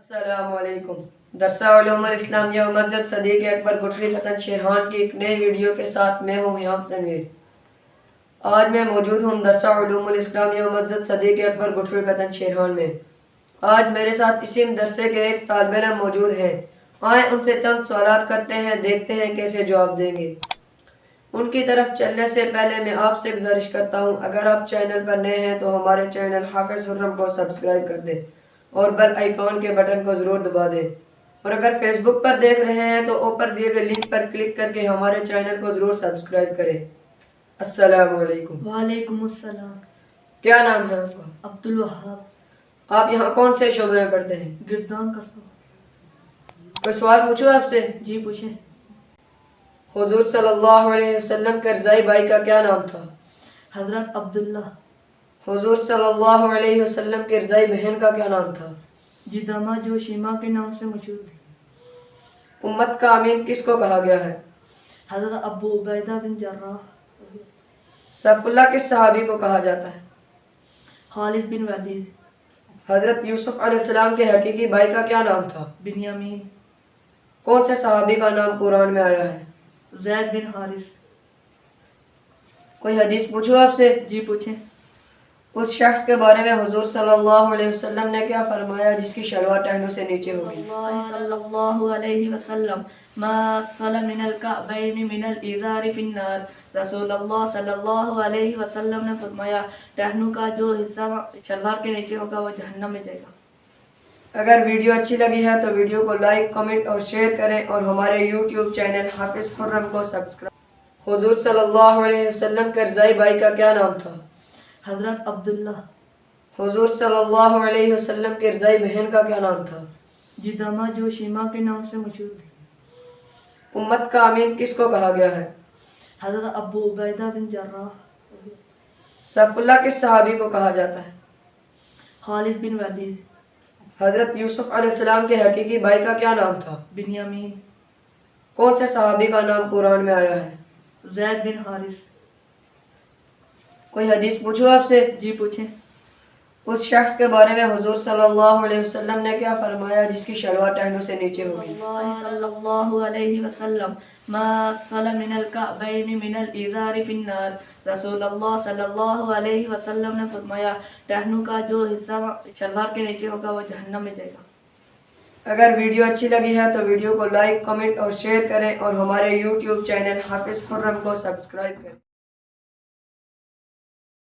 السلام علیکم۔ درسہ علوم الاسلامیہ و مسجد صدیق اکبر گٹھری فتن شیرحان کی ایک نئی ویڈیو کے ساتھ میں ہوں یہاں تنویر۔ آج میں موجود ہوں درسہ علوم الاسلامیہ و مسجد صدیق اکبر گٹھری فتن شیرحان میں۔ آج میرے ساتھ اسی مدرسے کے ایک طالب علم موجود ہیں۔ آئیں ان سے چند سوالات کرتے ہیں، دیکھتے ہیں کیسے جواب دیں گے۔ ان کی طرف چلنے سے پہلے میں آپ سے گزارش کرتا ہوں، اگر آپ چینل پر نئے ہیں تو ہمارے چینل حافظ حرم کو سبسکرائب کر دیں اور بیل آئیکن کے بٹن کو ضرور دبا دیں، اور اگر فیس بک پر دیکھ رہے ہیں تو اوپر دیے گئے لنک پر کلک کر کے ہمارے چینل کو ضرور سبسکرائب کریں۔ السلام علیکم۔ وعلیکم السلام۔ کیا نام ہے آپ کا؟ عبدالوہاب۔ آپ یہاں کون سے شعبے میں پڑھتے ہیں؟ گردان کرتا ہوں۔ کوئی سوال پوچھو آپ سے؟ جی پوچھیں۔ حضور صلی اللہ علیہ وسلم کے رضائی بھائی کا کیا نام تھا؟ حضرت عبداللہ۔ حضور صلی اللہ علیہ وسلم کے رضائی بہن کا کیا نام تھا؟ جدامہ جو شیما کے نام سے مشہور تھی۔ امت کا امین کس کو کہا گیا ہے؟ حضرت ابو عبیدہ بن جراح۔ سیف اللہ کس صحابی کو کہا جاتا ہے؟ خالد بن ولید۔ حضرت یوسف علیہ السلام کے حقیقی بھائی کا کیا نام تھا؟ بنیامین۔ کون سے صحابی کا نام قرآن میں آیا ہے؟ زید بن حارث۔ کوئی حدیث پوچھو آپ سے؟ جی پوچھیں۔ اس شخص کے بارے میں حضور صلی اللہ علیہ وسلم نے کیا فرمایا جس کی شلوار ٹہنوں سے نیچے ہوگی؟ اللہ صلی اللہ علیہ وسلم ما اسفل من الکعبین من الازار فی النار۔ رسول اللہ صلی اللہ علیہ وسلم نے فرمایا ٹہنوں کا جو حصہ شلوار کے نیچے ہوگا وہ جہنم میں جائے گا۔ اگر ویڈیو اچھی لگی ہے تو ویڈیو کو لائک، کمنٹ اور شیئر کریں اور ہمارے یوٹیوب چینل حافظ حرم کو سبسکرائب۔ حضور صلی اللہ علیہ وسلم کے رضائی بھائی کا کیا نام تھا؟ حضرت عبداللہ۔ حضور صلی اللہ علیہ وسلم کے رضائی بہن کا کیا نام تھا؟ جدامہ جو شیما کے نام سے مشہور تھی۔ امت کا امین کس کو کہا گیا ہے؟ حضرت ابو عبیدہ بن جراح۔ سیف اللہ کس صحابی کو کہا جاتا ہے؟ خالد بن ولید۔ حضرت یوسف علیہ السلام کے حقیقی بھائی کا کیا نام تھا؟ بنیامین۔ کون سے صحابی کا نام قرآن میں آیا ہے؟ زید بن حارث۔ کوئی حدیث پوچھو آپ سے؟ جی پوچھیں۔ اس شخص کے بارے میں حضور صلی اللہ علیہ وسلم نے کیا فرمایا جس کی شلوار ٹہنوں سے نیچے ہوگی؟ اللہ صلی اللہ علیہ وسلم ما اسفل من الکعبین من الازار فی النار۔ رسول اللہ صلی اللہ علیہ وسلم نے فرمایا ٹہنوں کا جو حصہ شلوار کے نیچے ہوگا وہ جہنم میں جائے گا۔ اگر ویڈیو اچھی لگی ہے تو ویڈیو کو لائک، کمنٹ اور شیئر کریں اور ہمارے یوٹیوب چینل حافظ حرم کو سبسکرائب کریں۔